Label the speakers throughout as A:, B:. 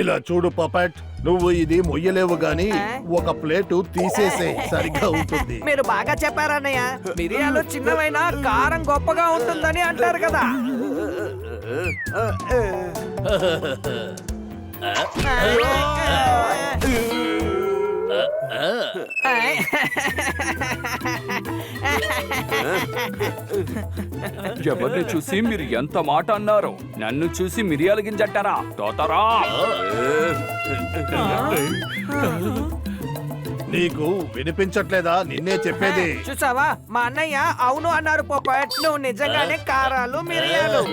A: ఇలా చూడు పపట్, నువ్వు ఇది మొయ్యలేవు గాని ఒక ప్లేటు తీసేసే సరిగ్గా ఉంటుంది.
B: మీరు బాగా చెప్పారన్నయ్య. మిరియాలు చిన్నవైనా కారం గొప్పగా ఉంటుందని అంటారు కదా.
C: ఎవరిని చూసి మీరు ఎంత మాట అన్నారు? నన్ను చూసి మిరియాల గింజంటారా? తోతరా
A: నీకు వినిపించట్లేదా? నిన్నే చెప్పేది.
B: చూసావా, మా అన్నయ్య అవును అన్నారు. పోపట్, నువ్వు నిజంగానే కారాలు మిరియాలు.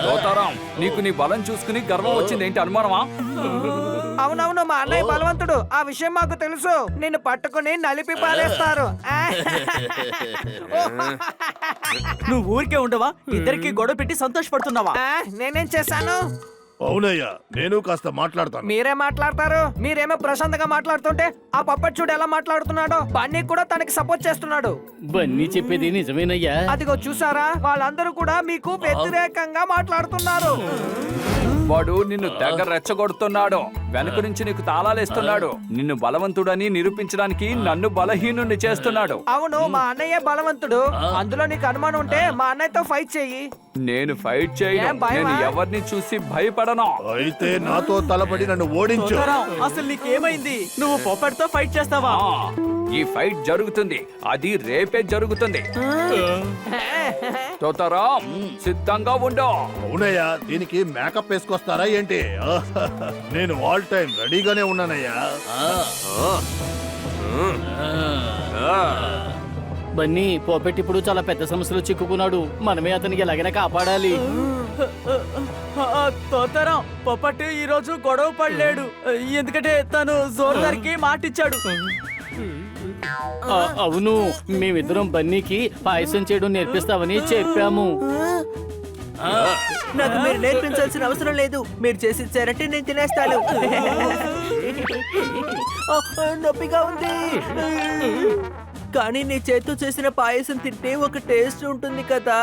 C: తోతారాం, నీకు నీ బలం చూసుకుని గర్వం వచ్చింది ఏంటి? అనుమానమా?
B: అవునవును, మా అన్నయ్య బలవంతుడు. ఆ విషయం మాకు తెలుసు. నిన్ను పట్టుకుని నలిపి పారేస్తారు.
D: నువ్వు ఊరికే ఉండవా? ఇద్దరికి గొడవ పెట్టి సంతోషపడుతున్నావా?
B: నేనేం చేశాను?
A: అవునయ్యా, నేను కాస్త మాట్లాడతాను.
B: మీరే మాట్లాడతారు. మీరేమో ప్రశాంతంగా మాట్లాడుతుంటే ఆ పప్పట్ చూడు ఎలా మాట్లాడుతున్నాడో. బన్నీ కూడా తనకి సపోర్ట్ చేస్తున్నాడు.
E: బన్నీ చెప్పేది నిజమేనయ్యా.
B: అదిగో చూసారా, వాళ్ళందరూ కూడా మీకు వ్యతిరేకంగా మాట్లాడుతున్నారు.
C: వాడు నిన్ను దగ్గర రెచ్చగొడుతున్నాడు. వెనక నుంచి నీకు తాళాలేస్తున్నాడు. నిన్ను బలవంతుడని నిరూపించడానికి నన్ను బలహీనుణ్ణి చేస్తున్నాడు.
B: అవును, మా అన్నయ్య బలవంతుడు. అందులో నీకు అనుమానం ఉంటే మా అన్నయ్యతో ఫైట్ చెయ్యి.
C: నేను ఫైట్ చేయను. నేను ఎవరిని చూసి భయపడను.
A: అయితే నాతో తలపడి నన్ను ఓడించు.
D: అసలు నీకేమైంది? నువ్వు పొప్పటితో ఫైట్ చేస్తావా?
C: ఈ ఫైట్ జరుగుతుంది. అది రేపే జరుగుతుంది. తోతారా, సిద్ధంగా ఉండు.
A: అవునయ్యా, దీనికి మేకప్ వేసుకొస్తారా ఏంటి? నేను ఆల్ టైం రెడీగానే ఉన్నానయ్యా.
E: బన్నీ, పోపెట్టి ఇప్పుడు చాలా పెద్ద సమస్యలో చిక్కుకున్నాడు. మనమే అతనికి ఎలాగైనా కాపాడాలి.
D: తోతారాం, పొప్పటి ఈ రోజు గొడవ పడలేడు. ఎందుకంటే తను జోర్దార్కి మాటిచ్చాడు.
E: అవును, మేమిద్దరం బన్నీకి పాయసం చేయడం నేర్పిస్తామని చెప్పాము.
B: నాకు మీరు నేర్పించాల్సిన అవసరం లేదు. మీరు చేసి ఇచ్చారంటే నేను తినేస్తాను. నొప్పిగా ఉంది. కానీ నీ చేతితో చేసిన పాయసం తింటే ఒక టేస్ట్ ఉంటుంది కదా.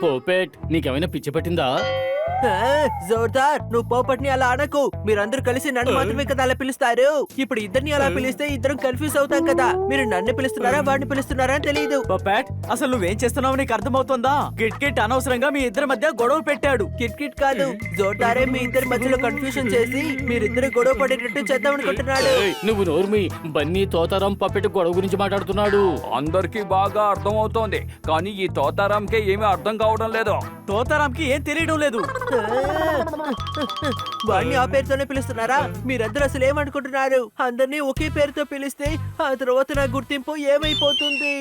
E: పోపెట్, నీకేమైనా పిచ్చి పట్టిందా?
B: జోర్దార్, నువ్వు పోపట్ని అలా అనకు. మీరందరూ కలిసి నన్ను మాత్రమే కదా అలా పిలుస్తారు. ఇప్పుడు ఇద్దరిని అలా పిలిస్తే ఇద్దరం కన్ఫ్యూజ్ అవుతాం కదా. మీరు నన్ను పిలుస్తున్నారా వాడిని పిలుస్తున్నారా అని తెలియదు.
D: పొప్పట్, అసలు నువ్వేం చేస్తున్నావు నీకు అర్థమవుతుందా? కిట్ కిట్ అనవసరంగా మీ ఇద్దరి మధ్య గొడవ పెట్టాడు.
B: కిట్ కిట్ కాదు, జోర్దారే మీ ఇద్దరి మధ్యలో కన్ఫ్యూజన్ చేసి మీరిద్దరు గొడవ పడేటట్టు చేద్దాం అనుకుంటున్నాడు.
E: నువ్వు నోర్మి. బన్నీ తోతారాం పప్పెట్ గొడవ గురించి మాట్లాడుతున్నాడు.
C: అందరికీ బాగా అర్థమవుతోంది, కానీ ఈ తోతారాంకే ఏమీ అర్థం కావడం లేదు.
D: తోతారాంకి ఏం తెలియడం లేదు.
B: వాడిని ఆ పేరుతోనే పిలుస్తున్నారా? మీరందరూ అసలు ఏమనుకుంటున్నారు? అందరినీ ఒకే పేరుతో పిలిస్తే ఆ తర్వాత నా గుర్తింపు ఏమైపోతుంది?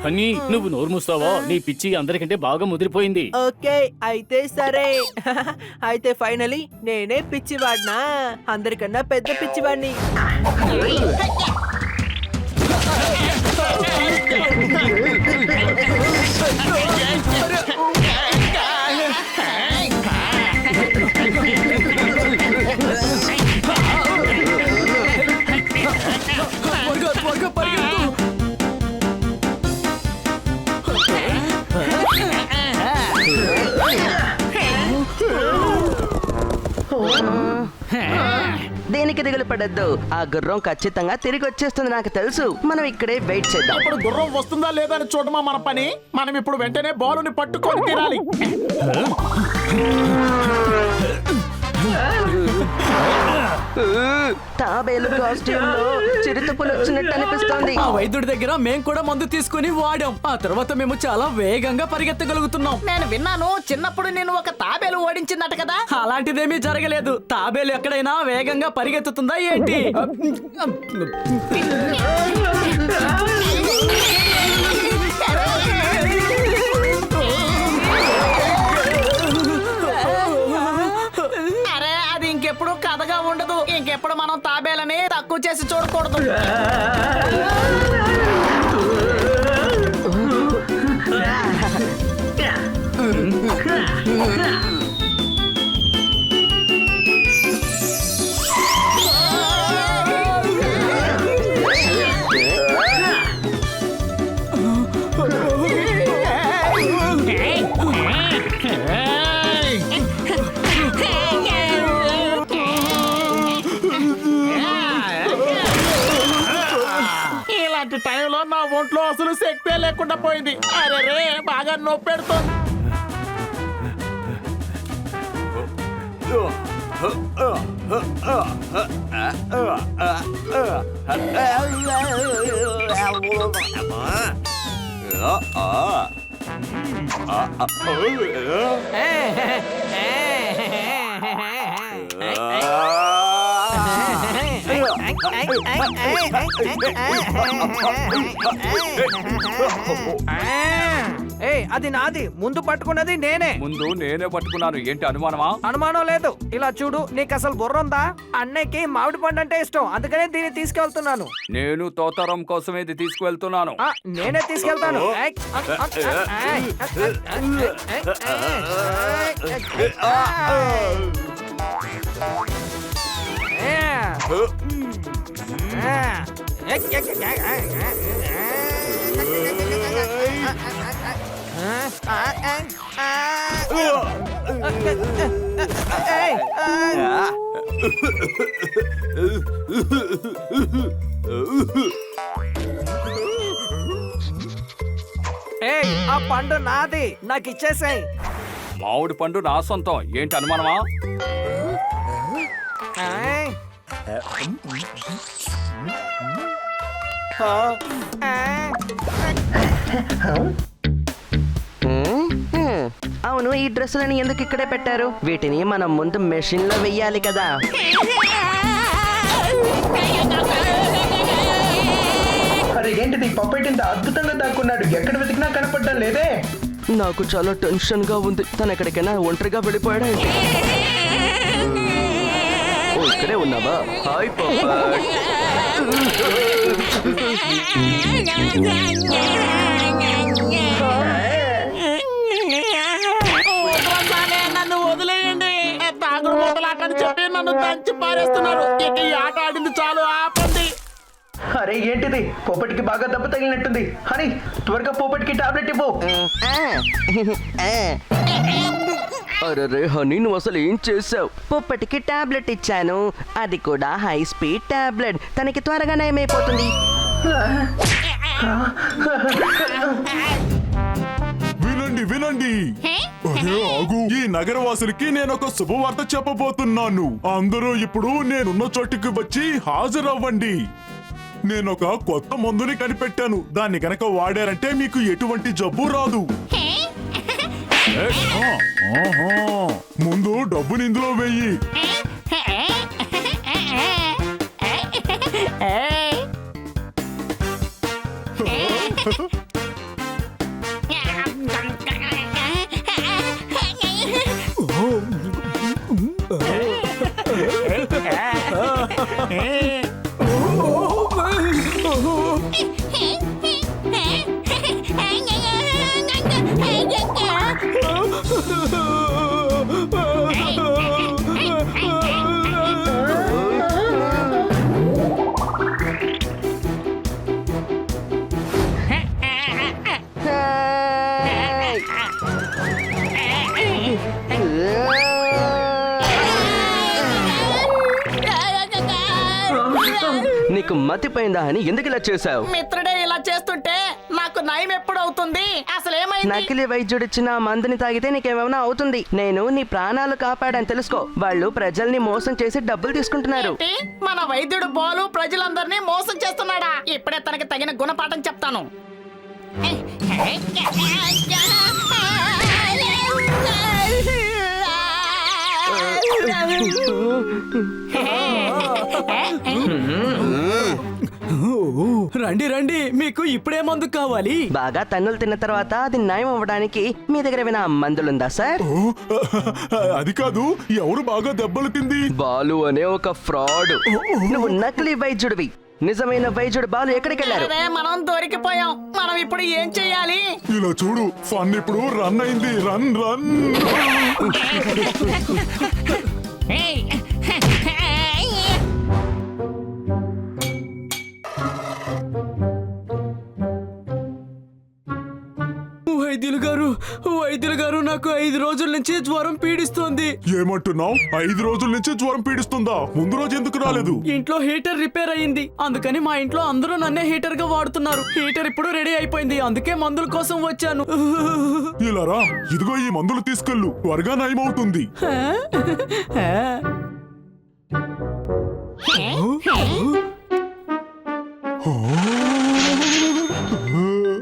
E: అని నువ్వు నోరు మూస్తావా? నీ పిచ్చి అందరికంటే బాగా ముదిరిపోయింది.
B: ఓకే, అయితే సరే. అయితే ఫైనలీ నేనే పిచ్చివాడినా? అందరికన్నా పెద్ద పిచ్చివాడిని.
F: దేనికి దిగులు పడద్దు. ఆ గుర్రం ఖచ్చితంగా తిరిగి వచ్చేస్తుంది, నాకు తెలుసు. మనం ఇక్కడే వెయిట్ చేద్దాం.
G: ఇప్పుడు గుర్రం వస్తుందా లేదా అని చూడమా మన పని. మనం ఇప్పుడు వెంటనే బాలుని పట్టుకొని తీరాలి.
F: తాబేలు కాస్ట్యూమ్ లో చిరుతపులు వచ్చినట్టు అనిపిస్తోంది.
D: ఆ వైద్యుడి దగ్గర మేము కూడా మందు తీసుకుని వాడాం. ఆ తర్వాత మేము చాలా వేగంగా పరిగెత్తగలుగుతున్నాం.
H: నేను విన్నాను, చిన్నప్పుడు నేను ఒక తాబేలు ఓడించిందట కదా.
D: అలాంటిదేమీ జరగలేదు. తాబేలు ఎక్కడైనా వేగంగా పరిగెత్తుతుందా ఏంటి?
H: అరే, అది ఇంకెప్పుడు కథగా ఉండదు. ఇంకెప్పుడు మనం తాబేలని తక్కువ చేసి చూడకూడదు.
G: ఇలాంటి టైంలో నా ఒంట్లో అసలు శక్తే లేకుండా పోయింది. అరే రే బాగా నొప్పి పెడుతుంది.
B: అది నాది, ముందు పట్టుకున్నది నేనే.
C: ముందు నేనే పట్టుకున్నాను. ఏంటి అనుమానమా?
B: అనుమానం లేదు. ఇలా చూడు, నీకు అసలు బుర్ర ఉందా? అన్నయ్యకి మామిడి పండు అంటే ఇష్టం, అందుకనే దీన్ని తీసుకెళ్తున్నాను.
C: నేను తోతరం కోసం ఇది తీసుకువెళ్తున్నాను.
B: నేనే తీసుకెళ్తాను. ఆ పండు నాది, నాకు ఇచ్చేసాయి.
C: మామిడి పండు నా సొంతం. ఏంటి అనుమానమా?
F: అవును, ఈ డ్రెస్సులని ఎందుకు ఇక్కడే పెట్టారు? వీటిని మనం ముందు మెషిన్ లో వెయ్యాలి కదా.
I: అరే ఏంటిది, పప్పెట్ ఇంత అద్భుతంగా దాక్కున్నాడు, ఎక్కడ వెతికినా కనపడడం లేదే.
F: నాకు చాలా టెన్షన్ గా ఉంది. తను ఎక్కడికైనా ఒంటరిగా వెళ్ళిపోయాడా ఏంటి? ఓ, ఇక్కడే ఉన్నావా? Hi puppet.
G: నన్ను వదిలేయండి. తాగుడు మొదలాటని చెప్పి నన్ను దంచి పారేస్తున్నారు. ఇక ఈ ఆట ఆడింది చాలు, ఆపండి.
I: అరే ఏంటిది, పోపటికి బాగా దెబ్బ తగిలినట్టుంది. హనీ త్వరగా పోపటికి టాబ్లెట్ ఇవ్వు.
F: అరే హనీ, నువ్వు అసలు ఏం చేసావు? పొప్పటికి టాబ్లెట్ ఇచ్చాను, అది కూడా హై స్పీడ్ టాబ్లెట్. తనకి త్వరగా నయమైపోతుంది.
J: వినండి వినండి, అరే ఆగు. ఈ నగరవాసులకి నేను ఒక శుభవార్త చెప్పబోతున్నాను. అందరూ ఇప్పుడు నేనున్న చోటుకి వచ్చి హాజరవ్వండి. నేను ఒక కొత్త మందుని కనిపెట్టాను. దాన్ని గనక వాడారంటే మీకు ఎటువంటి జబ్బు రాదు. ముందు డబ్బుని ఇందులో వెయ్యి.
F: నీకు మతిపోయిందా అని ఎందుకు ఇలా చేసావు?
H: మిత్రుడే ఇలా చేస్తుంటే నాకు నయం ఎప్పుడు అవుతుంది? అసలు ఏమైంది?
F: నకిలీ వైద్యుడిచ్చిన మందుని తాగితే నీకేమైనా అవుతుంది. నేను నీ ప్రాణాలు కాపాడని తెలుసుకో. వాళ్ళు ప్రజల్ని మోసం చేసి డబ్బులు తీసుకుంటున్నారు.
H: ఏంటి? మన వైద్యుడు బాలు ప్రజలందరినీ మోసం చేస్తున్నాడా? ఇప్పుడే తనకి తగిన గుణపాఠం చెప్తాను.
D: రండి రండి, మీకు ఇప్పుడే మందు కావాలి?
F: బాగా తన్నులు తిన్న తర్వాత అది నయం అవ్వడానికి మీ దగ్గర ఏమైనా మందులుందా సార్?
J: అది కాదు, ఎవరు బాగా దెబ్బలు తింది?
F: బాలు అనే ఒక ఫ్రాడ్. నువ్వు నకిలీ వైద్యుడివి. నిజమైన వైద్యుడు బాలు ఎక్కడికి వెళ్ళారు?
H: అరే మనం దొరికిపోయాం. మనం ఇప్పుడు ఏం చెయ్యాలి?
J: ఇలా చూడు, ఫన్ ఇప్పుడు రన్ అయింది. Run run.
D: వైద్యులు గారు నాకు 5 రోజుల నుంచి జ్వరం పీడిస్తోంది.
J: ఏమంటున్నావు? 5 రోజుల నుంచి జ్వరం పీడిస్తుందా? ముందు రోజు ఎందుకు రాలేదు?
D: ఇంట్లో హీటర్ రిపేర్ అయ్యింది, అందుకని మా ఇంట్లో అందరూ నన్నే హీటర్ గా వాడుతున్నారు. హీటర్ ఇప్పుడు రెడీ అయిపోయింది, అందుకే మందుల కోసం వచ్చాను.
J: ఇలా రా, ఇదిగో ఈ మందులు తీసుకెళ్ళు, త్వరగా నయమవుతుంది.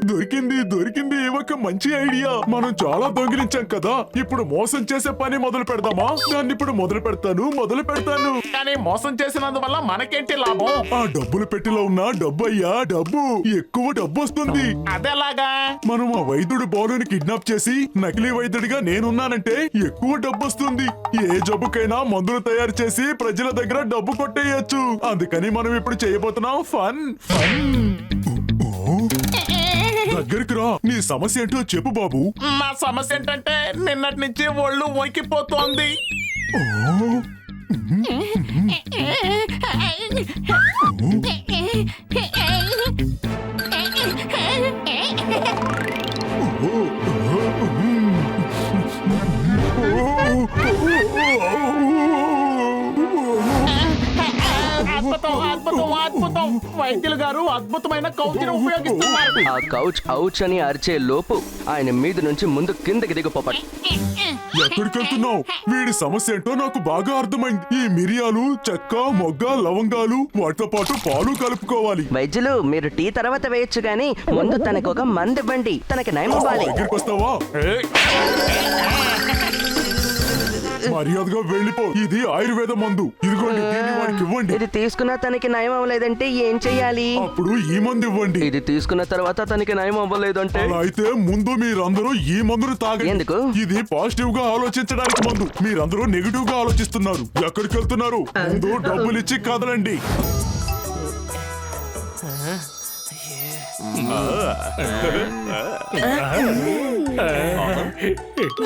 J: దొరికింది దొరికింది, ఒక మంచి ఐడియా. మనం చాలా దొంగిలించాం కదా, ఇప్పుడు మోసం చేసే పని మొదలు పెడదామా? దాన్ని ఇప్పుడు మొదలు పెడతాను.
G: కానీ మోసం చేసినందువల్ల మనకేంటి లాభం?
J: ఆ డబ్బులు పెట్టిలో ఉన్న డబ్బు అయ్యా, డబ్బు ఎక్కువ డబ్బు వస్తుంది.
G: అదేలాగా?
J: మనం ఆ వైద్యుడు బాలుని కిడ్నాప్ చేసి నకిలీ వైద్యుడిగా నేనున్నానంటే ఎక్కువ డబ్బు వస్తుంది. ఏ జబ్బుకైనా మందులు తయారు చేసి ప్రజల దగ్గర డబ్బు కొట్టేయచ్చు. అందుకని మనం ఇప్పుడు చేయబోతున్నాం ఫన్. దగ్గరికి రా, నీ సమస్య ఏంటో చెప్పు బాబు.
G: మా సమస్య ఏంటంటే నిన్నటి నుంచి ఒళ్ళు వణికిపోతోంది. అద్భుతం. వైద్యులు గారు అద్భుతమైన కౌచిని ఉపయోగిస్తున్నారు.
F: ఆ కౌచ్ ఔచ్ అని అరిచే లోపు ఆయన మీద నుంచి ముందు కిందకి దిగు పోపట్.
J: ఎక్కడికి వెళ్తున్నావు? వీడి సమస్య ఏంటో నాకు బాగా అర్థమైంది. ఈ మిరియాలు, చెక్క, మొగ్గ, లవంగాలు, వాటితో పాటు పాలు కలుపుకోవాలి.
F: వైద్యులు, మీరు టీ తర్వాత వేయొచ్చు గానీ ముందు తనకు ఒక మందు ఇవ్వండి, తనకి నయం అవ్వాలి.
J: దగ్గరికి వస్తావా? మర్యాదగా వెళ్ళిపో. ఇది ఆయుర్వేద మందు. ఇదిగోండి, దీన్ని వాడికి ఇవ్వండి.
F: ఇది తీసుకున్న తనకి నయం అవ్వలేదంటే ఏం చెయ్యాలి?
J: అప్పుడు ఈ మందు ఇవ్వండి.
F: ఇది తీసుకున్న తర్వాత తనకి నయం అవ్వలేదంటే?
J: అలా అయితే ముందు మీరందరూ ఈ మందును తాగండి.
F: ఎందుకు?
J: ఇది పాజిటివ్ గా ఆలోచించడానికి మందు. మీరందరూ నెగిటివ్ గా ఆలోచిస్తున్నారు. ఎక్కడికి వెళ్తున్నారు? ముందు డబ్బులు ఇచ్చి కదలండి.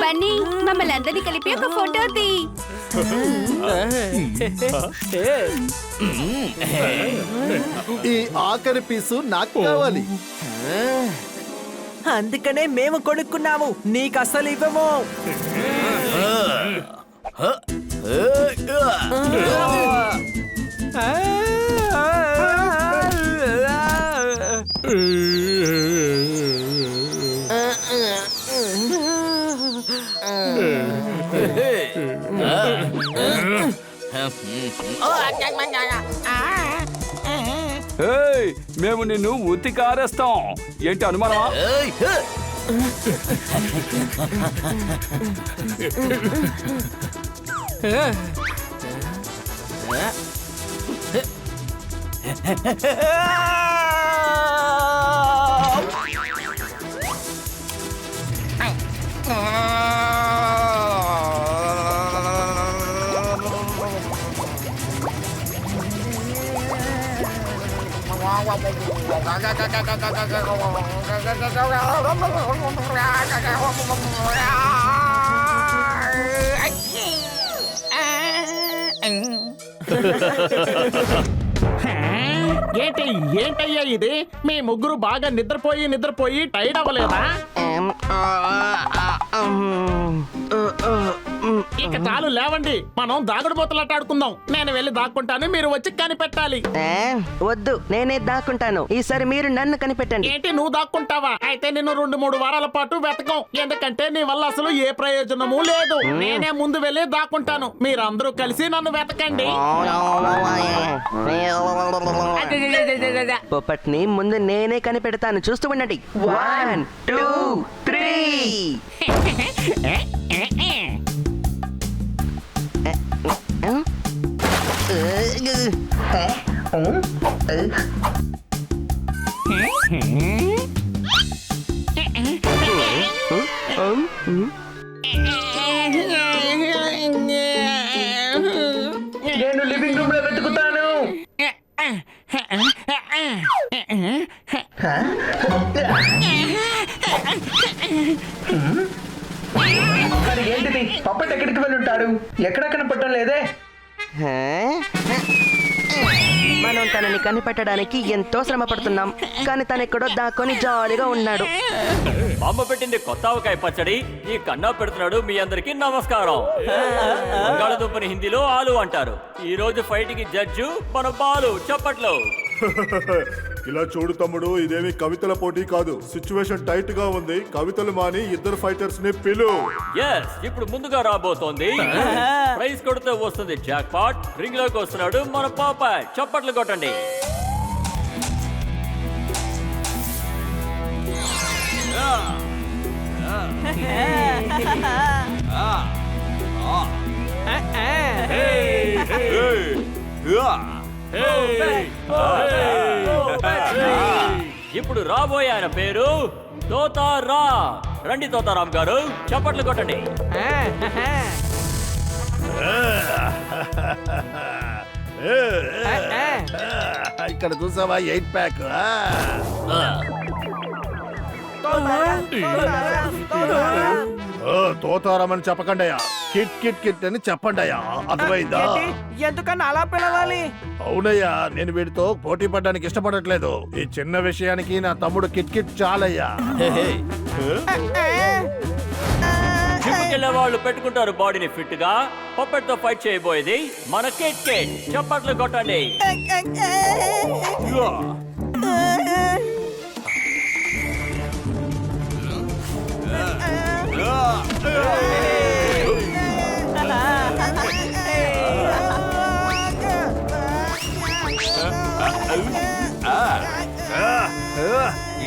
K: బన్నీ, మమ్మల్ని అందరినీ కలిపి ఒక ఫోటో తీ.
A: ఈ ఆఖరి పీసు నాకు కావాలి.
B: అందుకనే మేము కొనుక్కున్నాము, నీకు అస్సలు ఇవ్వము.
C: మేము నిన్ను ఉతికారేస్తాం. ఏంటి అనుమానమా?
G: ఏంటయ్యా ఇది? మీ ముగ్గురు బాగా నిద్రపోయి టైర్డ్ అవ్వలేదా? ఇక చాలు, లేవండి. మనం దాగుడు మూతలాట ఆడుకుందాం. నేను వెళ్ళి దాక్కుంటాను, మీరు వచ్చి కనిపెట్టాలి.
F: వద్దు, నేనే దాక్కుంటాను. ఈసారి మీరు నన్ను కనిపెట్టండి.
G: ఏంటి, నువ్వు దాక్కుంటావా? అయితే నిన్ను 2-3 వారాల పాటు వెతకం. ఎందుకంటే నీ వల్ల అసలు ఏ ప్రయోజనము లేదు. నేనే ముందు వెళ్ళి దాక్కుంటాను, మీరందరూ కలిసి నన్ను వెతకండి.
F: పొప్పట్ని ముందు నేనే కనిపెడతాను, చూస్తూ ఉండండి. 1 2 3.
I: నేను లివింగ్ రూమ్ లో వెతుకుతాను. బన్నీ పప్పెట్ ఎక్కడికి వెళ్ళి ఉంటాడు? ఎక్కడ కనపడటం లేదే.
F: హే? మనం తనని కనిపెట్టడానికి ఎంతో శ్రమ పడుతున్నాం, కానీ తనెక్కడో దాక్కొని జాలీగా ఉన్నాడు.
L: బామ్మ పెట్టింది కొత్త ఆవకాయ పచ్చడి ఈ కన్నా పెడుతున్నాడు. మీ అందరికి నమస్కారం. బంగాళదుంపని హిందీలో ఆలు అంటారు. ఈ రోజు ఫైట్ కి జడ్జు మన బాలు. చప్పట్లు.
A: ఇలా చూడు తమ్ముడు, ఇదేమి కవితల పోటీ కాదు. సిచ్యువేషన్ టైట్ గా ఉంది. కవితలు మాని ఇద్దరు ఫైటర్స్ ని పిలు.
L: ఎస్, ఇప్పుడు ముందుగా రాబోతోంది. ప్రైజ్ కొడితే వస్తుంది జాక్ పాట్. రింగ్ లోకి వస్తున్నాడు మన పాపాయ్. చప్పట్లు కొట్టండి. ఇప్పుడు రాబోయే ఆయన పేరు తోతారాం. రండి తోతారాం గారు, చప్పట్లు కొట్టండి.
A: ఇక్కడ చూసావా 8 ప్యాక్. తోతారామని చెప్పకండి అయ్యా, కిట్ కిట్ కిట్ అని చెప్పండి అయ్యా. అర్థమైందా?
B: ఎందుకన్నా అలా పిలవాలి?
A: అవునయ్యా, నేను వీడితో పోటీ పడడానికి ఇష్టపడట్లేదు. ఈ చిన్న విషయానికి నా తమ్ముడు కిట్ కిట్ చాలయ్యా.
L: జిమ్కెళ్ళే వాళ్ళు పెట్టుకుంటారు బాడీని ఫిట్ గా. పప్పెట్ తో ఫైట్ చేయబోయేది మన కిట్ కిట్. చప్పట్లు కొట్టండి.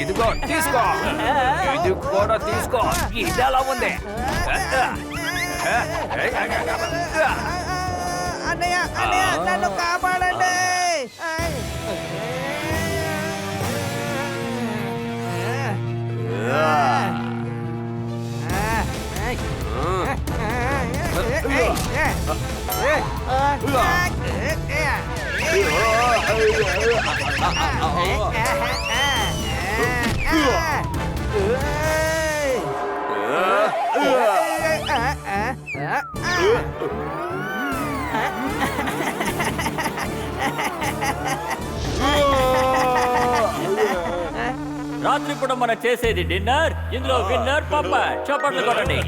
C: ఇదిగో తీసుకో, ఇది కూడా తీసుకో. ఇది ఎలా ఉంది?
B: అన్నయ్య అన్నయ్య నన్ను కాపాడండి.
L: రాత్రి పూట మనం చేసేది డిన్నర్. ఇందులో విన్నర్ పప్పెట్. చప్పట్లు కొట్టండి.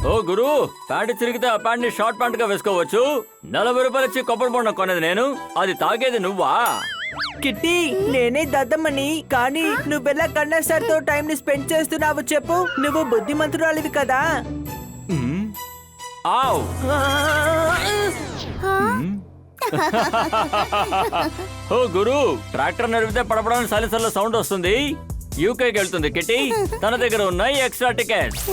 L: ఓ గురు, ప్యాంట్ చిరిగితే ఆ ప్యాంట్ ని షార్ట్ ప్యాంట్ గా వేసుకోవచ్చు. 40 రూపాయలు ఇచ్చి కొబ్బరి బొండం కొనేది నేను, అది తాగేది నువ్వా?
B: కిట్టి, నేనే దద్దమ్మని. కానీ నువ్వెలా కన్నా సార్ తో టైం ని స్పెండ్ చేస్తున్నావు చెప్పు? నువ్వు బుద్ధిమంతురాలివి కదా.
L: ఆవ్. ఓ గురు, ట్రాక్టర్ నడిపితే పడపడానికి సైలెన్సర్ లో సౌండ్ వస్తుంది. యూకేకి వెళ్తుంది కిట్టి. తన దగ్గర ఉన్నాయి ఎక్స్ట్రా టికెట్స్.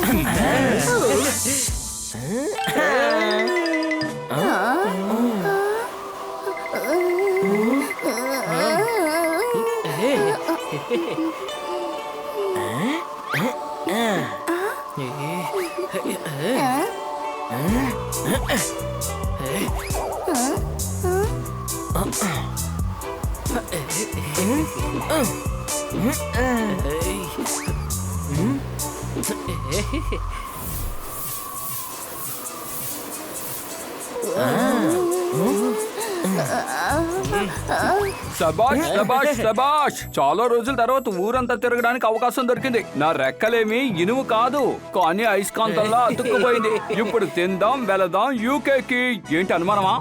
C: శబాష్ శబాష్ శబాష్. చాలా రోజుల తర్వాత ఊరంతా తిరగడానికి అవకాశం దొరికింది. నా రెక్కలేమి ఇనుము కాదు, కానీ అయస్కాంతంలా అతుక్కుపోయింది. ఇప్పుడు తిందాం, వెళదాం యూకేకి. ఏంటి అనుమానమా?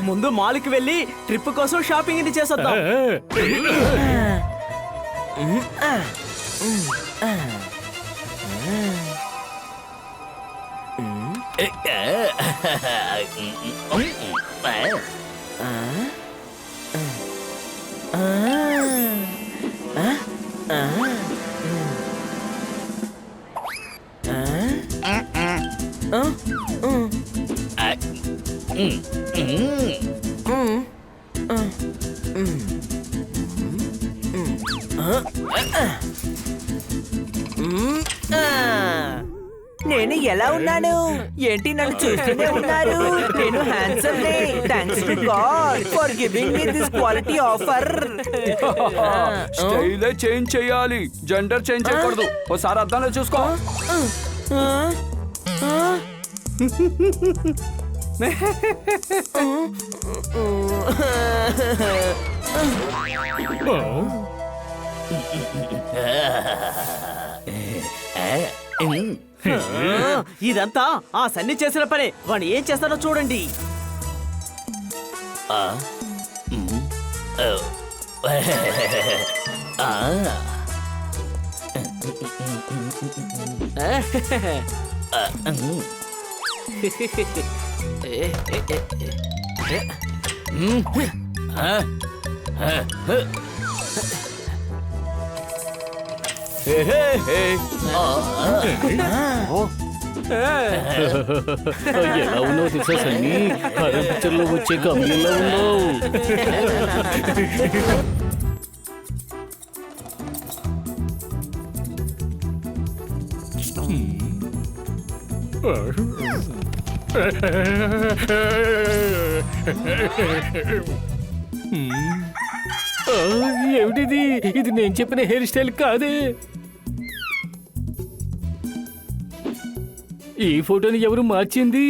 D: ముందు మాల్కి వెళ్ళి ట్రిప్ కోసం షాపింగ్ ఇది చేసేద్దాం.
B: నేను ఎలా ఉన్నాను? ఏంటి నన్ను చూస్తూనే ఉన్నారు? నేను హ్యాండ్సమ్ నే. Thanks to God for giving me this quality offer.
C: స్టైలే చేంజ్ చేయాలి, జెండర్ చేంజ్ చేయకూడదు. ఓసారి అద్దంలో చూసుకో.
D: ఇదంతా ఆ సన్ని చేసిన పనే. వాడు ఏం చేస్తాడో చూడండి.
E: ఎలా ఉన్నావు తెలుసా సన్నీ? కరెంట్ పిక్చర్ లో వచ్చే కమిటీలో ఉన్నావు. ఏమిటిది? ఇది నేను చెప్పిన హెయిర్ స్టైల్ కాదే. ఈ ఫోటోని ఎవరు మార్చింది?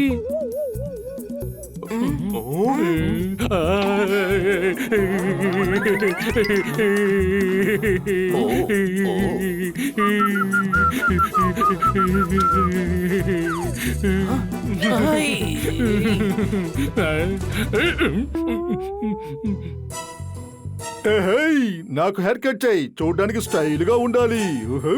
A: ఏహేయ్, నాకు హెయిర్ కట్ చేయి, చూడడానికి స్టైల్ గా ఉండాలి. ఉహూ.